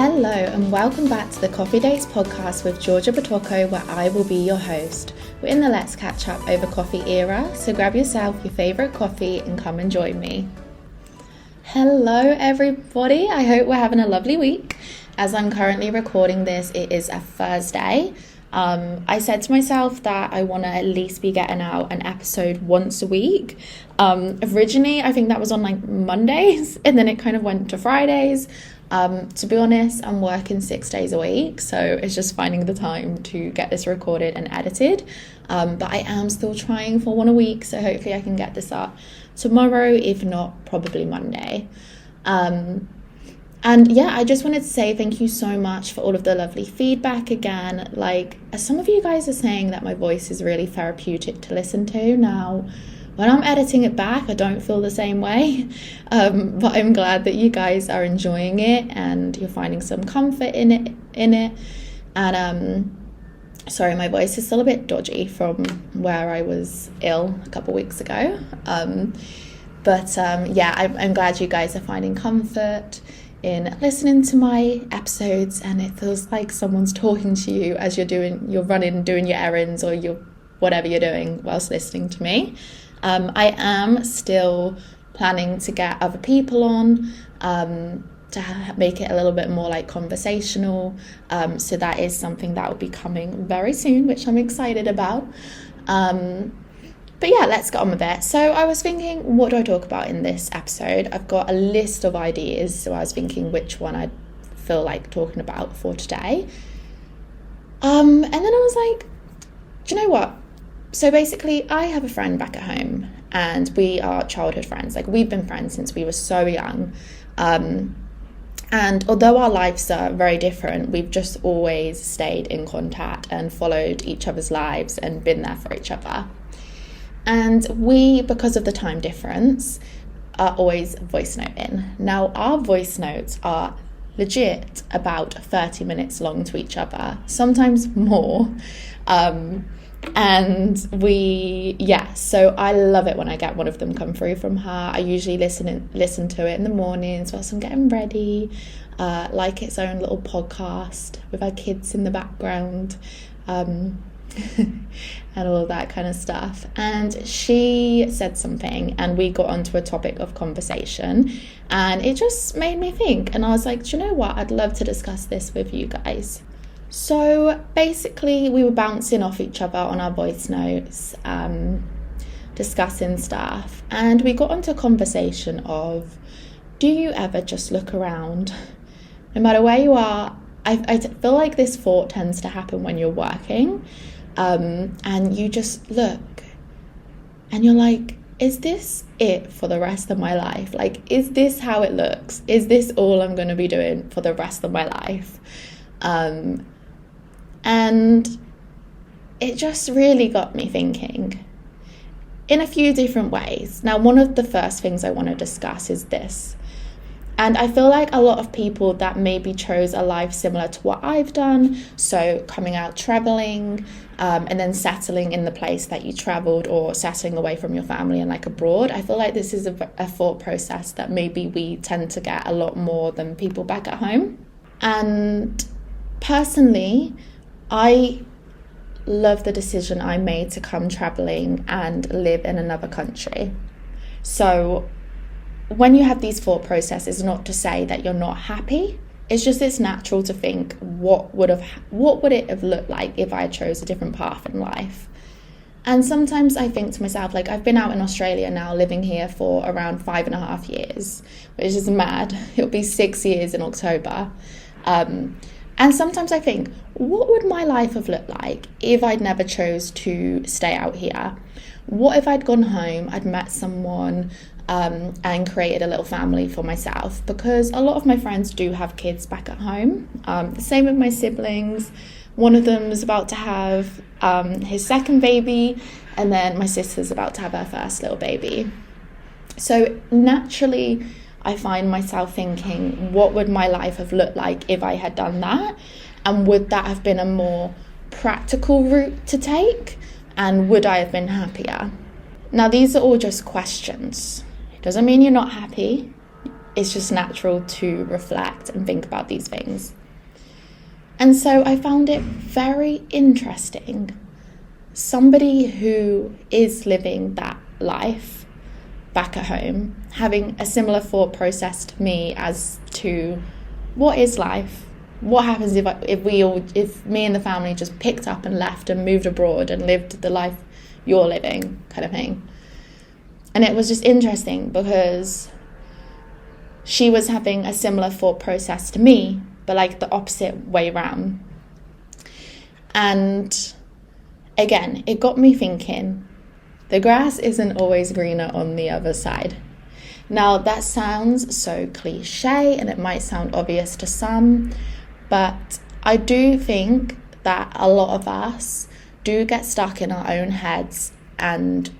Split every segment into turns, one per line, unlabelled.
Hello and welcome back to the Coffee Dates podcast with Georgia Batoko, where I will be your host. We're in the Let's Catch Up over coffee era, so grab yourself your favourite coffee and come and join me. Hello everybody, I hope we're having a lovely week. As I'm currently recording this, it is a Thursday. I said to myself that I want to at least be getting out an episode once a week. Originally, I think that was on like Mondays, and then it kind of went to Fridays. To be honest, I'm working 6 days a week, so it's just finding the time to get this recorded and edited. But I am still trying for one a week, so hopefully I can get this up tomorrow, if not probably Monday. And yeah, I just wanted to say thank you so much for all of the lovely feedback again. Like, some of you guys are saying that my voice is really therapeutic to listen to. Now, when I'm editing it back, I don't feel the same way, but I'm glad that you guys are enjoying it and you're finding some comfort in it. And sorry, my voice is still a bit dodgy from where I was ill a couple weeks ago. But yeah, I'm glad you guys are finding comfort in listening to my episodes, and it feels like someone's talking to you as you're running, doing your errands, or whatever you're doing whilst listening to me. I am still planning to get other people on to make it a little bit more like conversational. So that is something that will be coming very soon, which I'm excited about. But yeah, let's get on with it. So I was thinking, what do I talk about in this episode? I've got a list of ideas, so I was thinking which one I feel like talking about for today. And then I was like, do you know what? So basically, I have a friend back at home, and we are childhood friends. Like, we've been friends since we were so young. And although our lives are very different, we've just always stayed in contact and followed each other's lives and been there for each other. And we, because of the time difference, are always voice noting. Now, our voice notes are legit about 30 minutes long to each other, sometimes more. And so I love it when I get one of them come through from her. I usually listen to it in the mornings whilst I'm getting ready, like its own little podcast with our kids in the background, and all of that kind of stuff. And she said something, and we got onto a topic of conversation, and it just made me think. And I was like, do you know what? I'd love to discuss this with you guys. So basically, we were bouncing off each other on our voice notes, discussing stuff, and we got onto a conversation of, do you ever just look around? No matter where you are, I feel like this thought tends to happen when you're working, and you just look, and you're like, is this it for the rest of my life? Like, is this how it looks? Is this all I'm going to be doing for the rest of my life? And it just really got me thinking in a few different ways. Now, one of the first things I want to discuss is this. And I feel like a lot of people that maybe chose a life similar to what I've done, so coming out traveling, and then settling in the place that you traveled, or settling away from your family and like abroad, I feel like this is a thought process that maybe we tend to get a lot more than people back at home. And personally, I love the decision I made to come traveling and live in another country. So when you have these thought processes, not to say that you're not happy, it's natural to think, what would it have looked like if I chose a different path in life? And sometimes I think to myself, like, I've been out in Australia now, living here for around 5.5 years, which is mad. It'll be 6 years in October. And sometimes I think, what would my life have looked like if I'd never chose to stay out here? What if I'd gone home, I'd met someone, and created a little family for myself? Because a lot of my friends do have kids back at home. The same with my siblings. One of them is about to have his second baby, and then my sister's about to have her first little baby. So naturally, I find myself thinking, what would my life have looked like if I had done that? And would that have been a more practical route to take? And would I have been happier? Now, these are all just questions. It doesn't mean you're not happy. it's just natural to reflect and think about these things. And so I found it very interesting. Somebody who is living that life back at home, having a similar thought process to me as to what is life? What happens if me and the family just picked up and left and moved abroad and lived the life you're living, kind of thing. And it was just interesting because she was having a similar thought process to me, but like the opposite way around. And again, it got me thinking, the grass isn't always greener on the other side. Now, that sounds so cliche and it might sound obvious to some, but I do think that a lot of us do get stuck in our own heads, and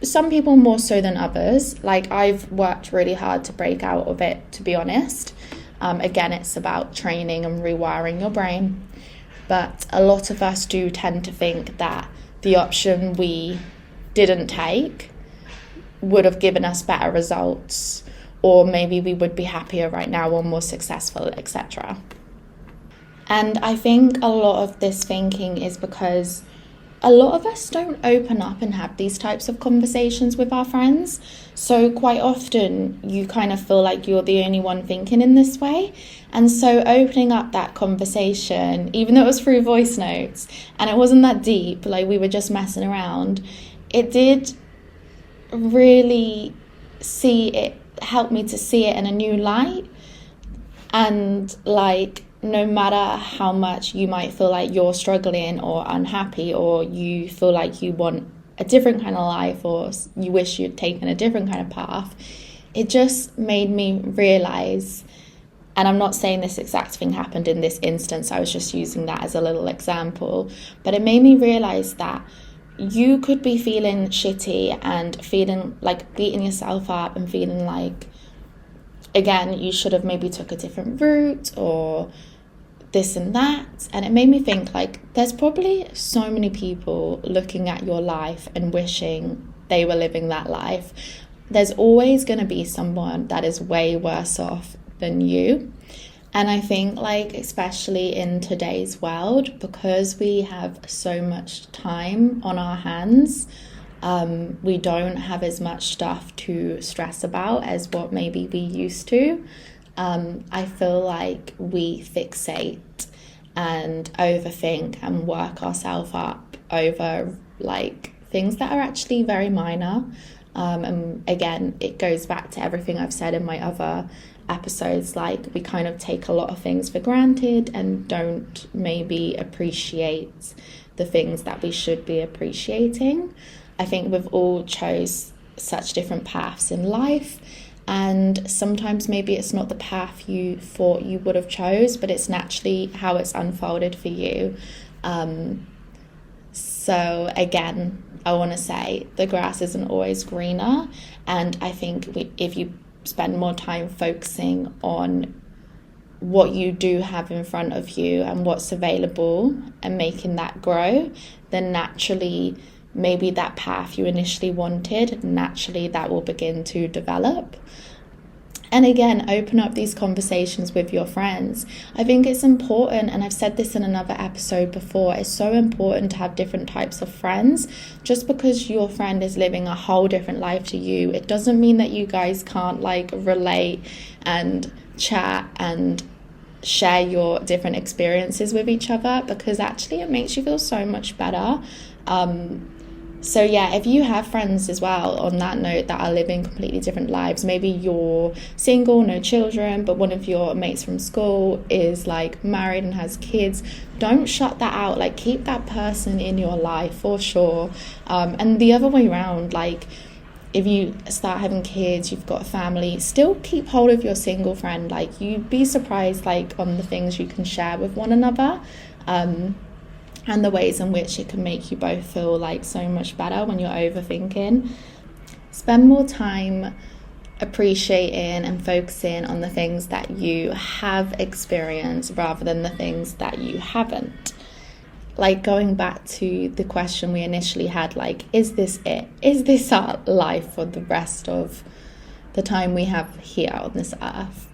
some people more so than others. Like, I've worked really hard to break out of it, to be honest. Again, it's about training and rewiring your brain. But a lot of us do tend to think that the option we didn't take would have given us better results, or maybe we would be happier right now or more successful, etc. And I think a lot of this thinking is because a lot of us don't open up and have these types of conversations with our friends. So quite often you kind of feel like you're the only one thinking in this way. And so opening up that conversation, even though it was through voice notes and it wasn't that deep, like we were just messing around, it did really help me to see it in a new light. And like, no matter how much you might feel like you're struggling or unhappy, or you feel like you want a different kind of life, or you wish you'd taken a different kind of path, it just made me realize, and I'm not saying this exact thing happened in this instance, I was just using that as a little example, but it made me realize that you could be feeling shitty and feeling like beating yourself up and feeling like, again, you should have maybe took a different route or this and that. And it made me think, like, there's probably so many people looking at your life and wishing they were living that life. There's always going to be someone that is way worse off than you. And I think, like, especially in today's world, because we have so much time on our hands, we don't have as much stuff to stress about as what maybe we used to. I feel like we fixate and overthink and work ourselves up over like things that are actually very minor. And again, it goes back to everything I've said in my other episodes, like we kind of take a lot of things for granted and don't maybe appreciate the things that we should be appreciating. I think we've all chose such different paths in life, and sometimes maybe it's not the path you thought you would have chose, but it's naturally how it's unfolded for you. So again, I want to say the grass isn't always greener, and I think if you spend more time focusing on what you do have in front of you and what's available and making that grow, then naturally maybe that path you initially wanted, naturally that will begin to develop. And again, open up these conversations with your friends. I think it's important, and I've said this in another episode before, it's so important to have different types of friends. Just because your friend is living a whole different life to you, it doesn't mean that you guys can't like relate and chat and share your different experiences with each other, because actually it makes you feel so much better. So yeah, if you have friends as well, on that note, that are living completely different lives, maybe you're single, no children, but one of your mates from school is like married and has kids, don't shut that out. Like, keep that person in your life for sure. And the other way around, like if you start having kids, you've got a family, still keep hold of your single friend. Like, you'd be surprised like on the things you can share with one another. And the ways in which it can make you both feel like so much better when you're overthinking. Spend more time appreciating and focusing on the things that you have experienced rather than the things that you haven't. Like, going back to the question we initially had, like, is this it? Is this our life for the rest of the time we have here on this earth.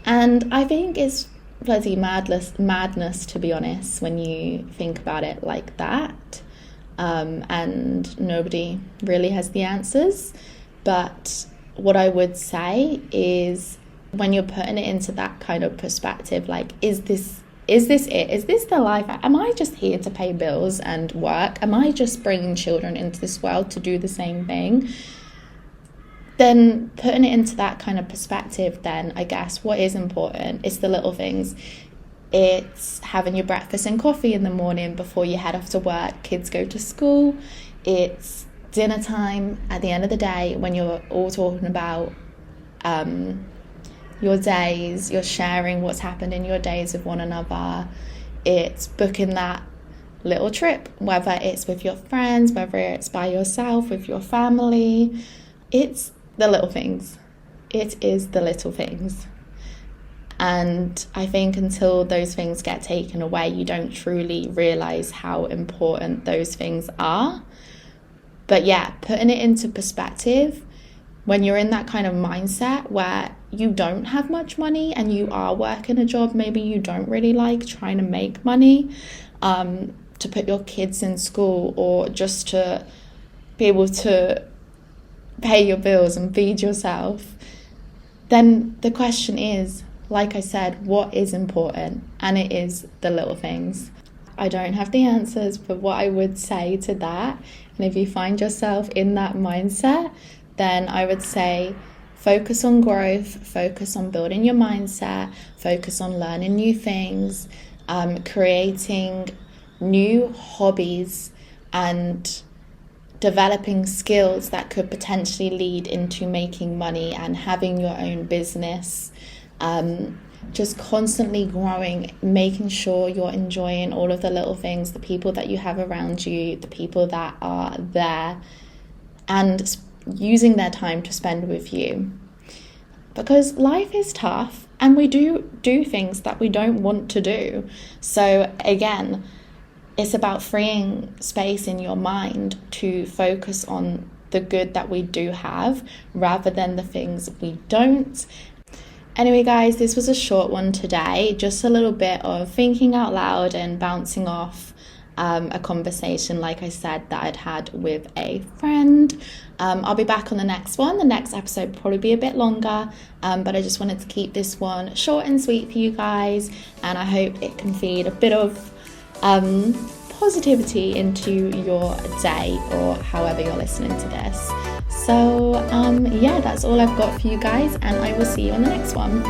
And I think it's bloody madness, to be honest, when you think about it like that. And nobody really has the answers. But what I would say is, when you're putting it into that kind of perspective, like, is this it? Is this the life? Am I just here to pay bills and work? Am I just bringing children into this world to do the same thing? Then putting it into that kind of perspective, then I guess what is important, it's the little things. It's having your breakfast and coffee in the morning before you head off to work, kids go to school. It's dinner time at the end of the day when you're all talking about your days, you're sharing what's happened in your days with one another. It's booking that little trip, whether it's with your friends, whether it's by yourself, with your family. It's the little things. It is the little things. And I think until those things get taken away, you don't truly realise how important those things are. But yeah, putting it into perspective, when you're in that kind of mindset where you don't have much money and you are working a job maybe you don't really like, trying to make money to put your kids in school, or just to be able to pay your bills and feed yourself, then the question is, like I said, what is important? And it is the little things. I don't have the answers, but what I would say to that, and if you find yourself in that mindset, then I would say focus on growth, focus on building your mindset, focus on learning new things, creating new hobbies, and developing skills that could potentially lead into making money and having your own business. Just constantly growing, making sure you're enjoying all of the little things, the people that you have around you, the people that are there, and using their time to spend with you. Because life is tough and we do things that we don't want to do. So again, it's about freeing space in your mind to focus on the good that we do have rather than the things we don't. Anyway, guys, this was a short one today, just a little bit of thinking out loud and bouncing off a conversation, like I said, that I'd had with a friend. I'll be back on the next one. The next episode will probably be a bit longer, but I just wanted to keep this one short and sweet for you guys, and I hope it can feed a bit of positivity into your day or however you're listening to this. So yeah, that's all I've got for you guys, and I will see you on the next one.